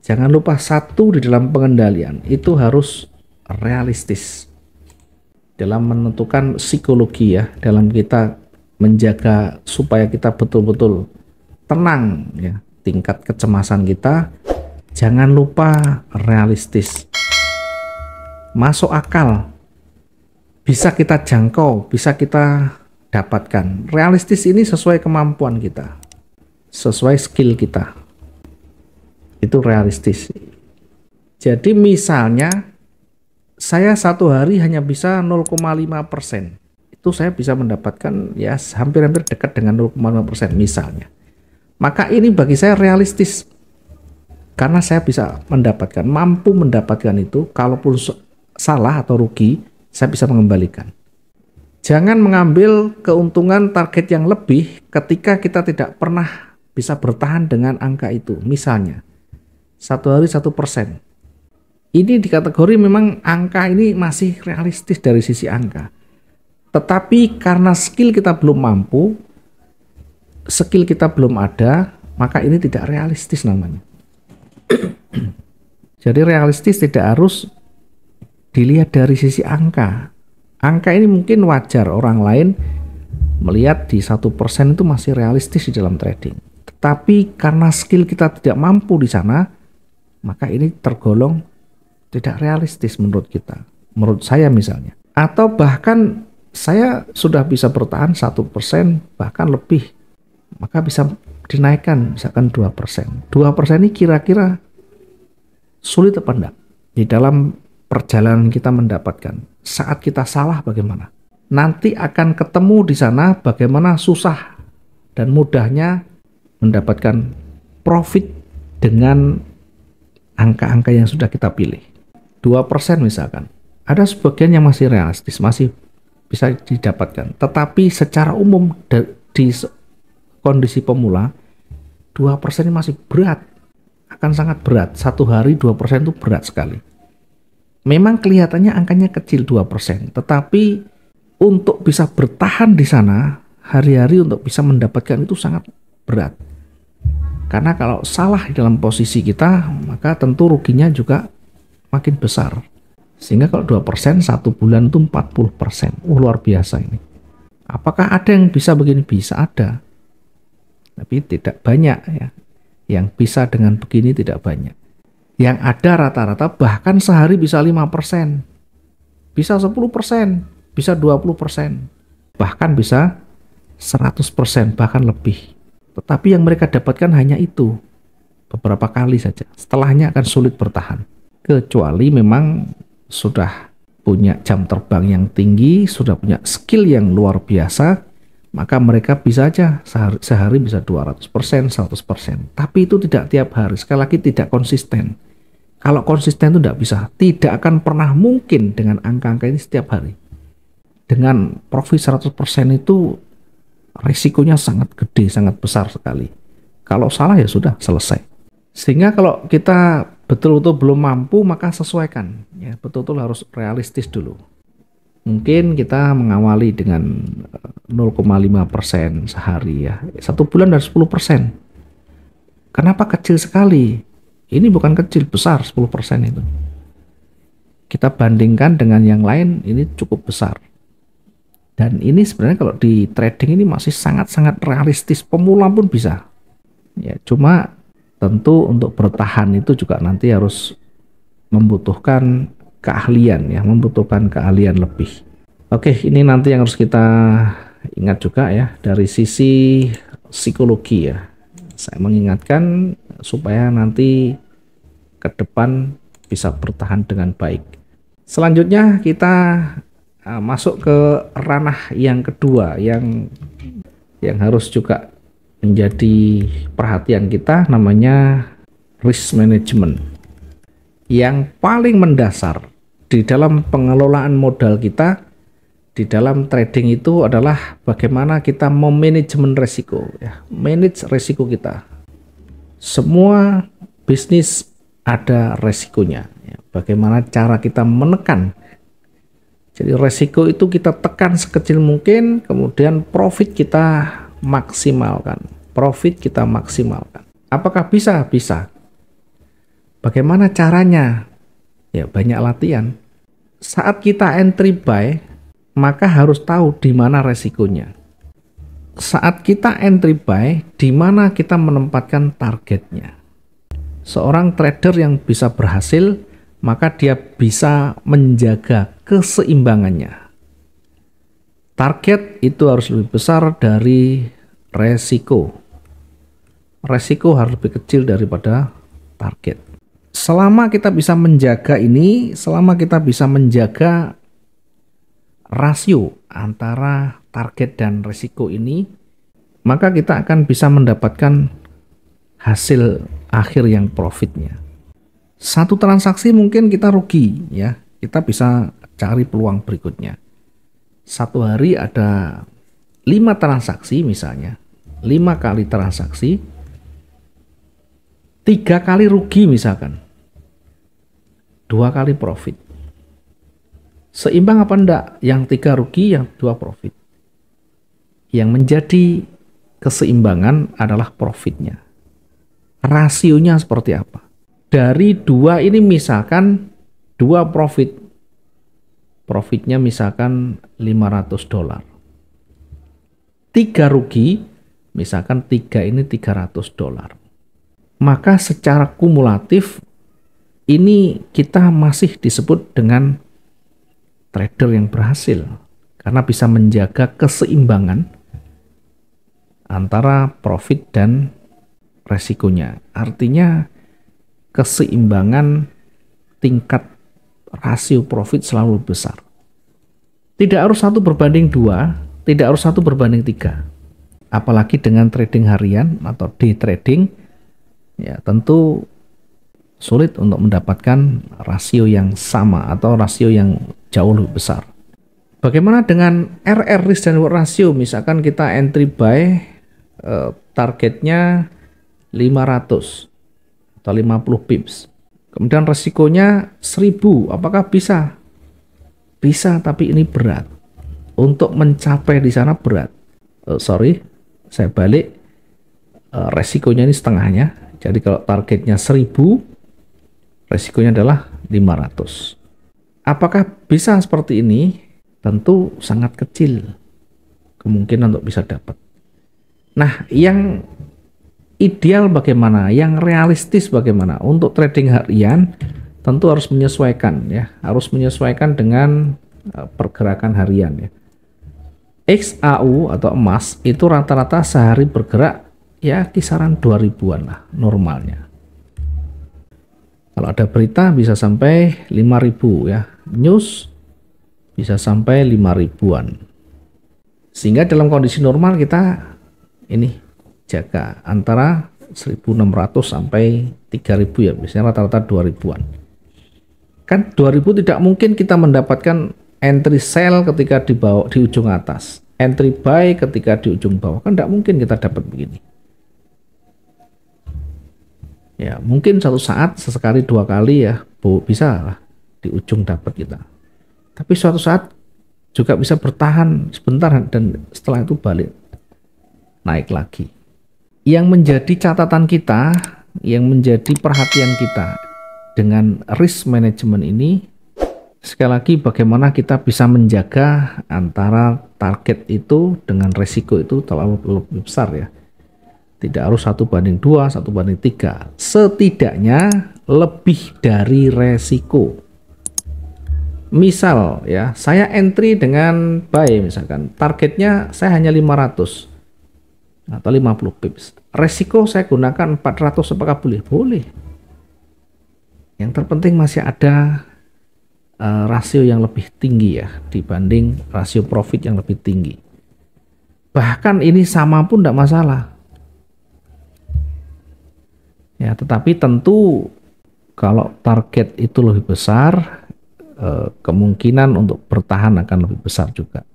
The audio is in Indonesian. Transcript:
Jangan lupa satu di dalam pengendalian itu harus realistis dalam menentukan psikologi ya, dalam kita menjaga supaya kita betul-betul tenang ya, tingkat kecemasan kita jangan lupa realistis, masuk akal, bisa kita jangkau, bisa kita dapatkan. Realistis ini sesuai kemampuan kita, sesuai skill kita, itu realistis. Jadi misalnya saya satu hari hanya bisa 0,5%, itu saya bisa mendapatkan ya hampir-hampir dekat dengan 0,5% misalnya. Maka ini bagi saya realistis, karena saya bisa mendapatkan, mampu mendapatkan itu, kalaupun salah atau rugi, saya bisa mengembalikan. Jangan mengambil keuntungan target yang lebih ketika kita tidak pernah bisa bertahan dengan angka itu. Misalnya, satu hari 1%. Ini di kategori memang angka ini masih realistis dari sisi angka. Tetapi karena skill kita belum mampu, skill kita belum ada, maka ini tidak realistis namanya. Jadi realistis tidak harus dilihat dari sisi angka. Angka ini mungkin wajar orang lain melihat di 1% itu masih realistis di dalam trading. Tetapi karena skill kita tidak mampu di sana, maka ini tergolong tidak realistis menurut kita. Menurut saya misalnya. Atau bahkan saya sudah bisa bertahan 1% bahkan lebih, maka bisa dinaikkan misalkan 2%. 2% ini kira-kira sulit apa enggak di dalam perjalanan kita mendapatkan. Saat kita salah bagaimana? Nanti akan ketemu di sana bagaimana susah dan mudahnya mendapatkan profit dengan angka-angka yang sudah kita pilih. 2% misalkan. Ada sebagian yang masih realistis, masih bisa didapatkan. Tetapi secara umum di kondisi pemula, 2% ini masih berat. Akan sangat berat. Satu hari 2% itu berat sekali. Memang kelihatannya angkanya kecil 2%. Tetapi untuk bisa bertahan di sana, hari-hari untuk bisa mendapatkan itu sangat berat. Karena kalau salah di dalam posisi kita, maka tentu ruginya juga makin besar. Sehingga kalau 2% satu bulan itu 40%. Luar biasa ini. Apakah ada yang bisa begini? Bisa ada. Tapi tidak banyak ya. Yang bisa dengan begini tidak banyak. Yang ada rata-rata bahkan sehari bisa 5%. Bisa 10%. Bisa 20%. Bahkan bisa 100%. Bahkan lebih. Tetapi yang mereka dapatkan hanya itu. Beberapa kali saja. Setelahnya akan sulit bertahan. Kecuali memang sudah punya jam terbang yang tinggi, sudah punya skill yang luar biasa, maka mereka bisa aja sehari bisa 200%, 100%. Tapi itu tidak tiap hari, sekali lagi tidak konsisten. Kalau konsisten itu tidak bisa, tidak akan pernah mungkin dengan angka-angka ini setiap hari. Dengan profit 100% itu risikonya sangat gede, sangat besar sekali. Kalau salah ya sudah selesai. Sehingga kalau kita betul-betul belum mampu, maka sesuaikan. Ya, betul-betul harus realistis dulu. Mungkin kita mengawali dengan 0,5% sehari ya. Satu bulan dari 10%. Kenapa kecil sekali? Ini bukan kecil, besar 10% itu. Kita bandingkan dengan yang lain, ini cukup besar. Dan ini sebenarnya kalau di trading ini masih sangat-sangat realistis. Pemula pun bisa. Ya, cuma tentu untuk bertahan itu juga nanti harus membutuhkan keahlian ya, membutuhkan keahlian lebih. Oke, ini nanti yang harus kita ingat juga ya dari sisi psikologi ya. Saya mengingatkan supaya nanti ke depan bisa bertahan dengan baik. Selanjutnya kita masuk ke ranah yang kedua yang harus juga menjadi perhatian kita, namanya risk management. Yang paling mendasar di dalam pengelolaan modal kita di dalam trading itu adalah bagaimana kita memanajemen resiko ya, manage resiko kita. Semua bisnis ada resikonya ya. Bagaimana cara kita menekan. Jadi resiko itu kita tekan sekecil mungkin, kemudian profit kita maksimalkan. Profit kita maksimalkan. Apakah bisa? Bisa. Bagaimana caranya? Ya, banyak latihan. Saat kita entry buy, maka harus tahu di mana resikonya. Saat kita entry buy, di mana kita menempatkan targetnya. Seorang trader yang bisa berhasil, maka dia bisa menjaga keseimbangannya. Target itu harus lebih besar dari resiko. Resiko harus lebih kecil daripada target. Selama kita bisa menjaga ini, selama kita bisa menjaga rasio antara target dan resiko ini, maka kita akan bisa mendapatkan hasil akhir yang profitnya. Satu transaksi mungkin kita rugi, ya. Kita bisa cari peluang berikutnya. Satu hari ada 5 transaksi misalnya, 5 kali transaksi, 3 kali rugi misalkan, 2 kali profit. Seimbang apa enggak? Yang 3 rugi, yang 2 profit. Yang menjadi keseimbangan adalah profitnya. Rasionya seperti apa? Dari 2 ini misalkan 2 profit. Profitnya misalkan $500. 3 rugi, misalkan 3 ini $300. Maka secara kumulatif ini kita masih disebut dengan trader yang berhasil karena bisa menjaga keseimbangan antara profit dan resikonya. Artinya keseimbangan tingkat rasio profit selalu besar. Tidak harus 1 berbanding 2, tidak harus 1 berbanding 3. Apalagi dengan trading harian atau day trading, ya tentu sulit untuk mendapatkan rasio yang sama atau rasio yang jauh lebih besar. Bagaimana dengan RR risk dan reward ratio? Misalkan kita entry buy, targetnya 500 atau 50 pips. Kemudian resikonya 1000. Apakah bisa? Bisa, tapi ini berat. Untuk mencapai di sana berat. Saya balik. Resikonya ini setengahnya. Jadi kalau targetnya 1000, resikonya adalah 500. Apakah bisa seperti ini? Tentu sangat kecil kemungkinan untuk bisa dapat. Nah, yang ideal bagaimana? Yang realistis bagaimana? Untuk trading harian tentu harus menyesuaikan, ya, harus menyesuaikan dengan pergerakan harian, ya. XAU atau emas itu rata-rata sehari bergerak ya kisaran 2000-an lah normalnya. Kalau ada berita bisa sampai 5000, ya. News bisa sampai 5000-an. Sehingga dalam kondisi normal kita ini jaga antara 1600 sampai 3000, ya, biasanya rata-rata 2000-an. Kan 2000 tidak mungkin kita mendapatkan entry sell ketika di bawah, di ujung atas, entry buy ketika di ujung bawah, kan tidak mungkin kita dapat begini. Ya, mungkin satu saat sesekali 2 kali, ya, bisa lah di ujung dapat kita. Tapi suatu saat juga bisa bertahan sebentar dan setelah itu balik naik lagi. Yang menjadi catatan kita, yang menjadi perhatian kita dengan risk management ini, sekali lagi bagaimana kita bisa menjaga antara target itu dengan resiko itu terlalu lebih besar, ya. Tidak harus 1:2, 1:3. Setidaknya lebih dari resiko. Misal, ya, saya entry dengan buy misalkan, targetnya saya hanya 500 atau 50 pips. Resiko saya gunakan 400, apakah boleh? Boleh. Yang terpenting masih ada rasio yang lebih tinggi, ya, dibanding rasio profit yang lebih tinggi. Bahkan ini sama pun tidak masalah. Ya, tetapi tentu kalau target itu lebih besar, kemungkinan untuk bertahan akan lebih besar juga.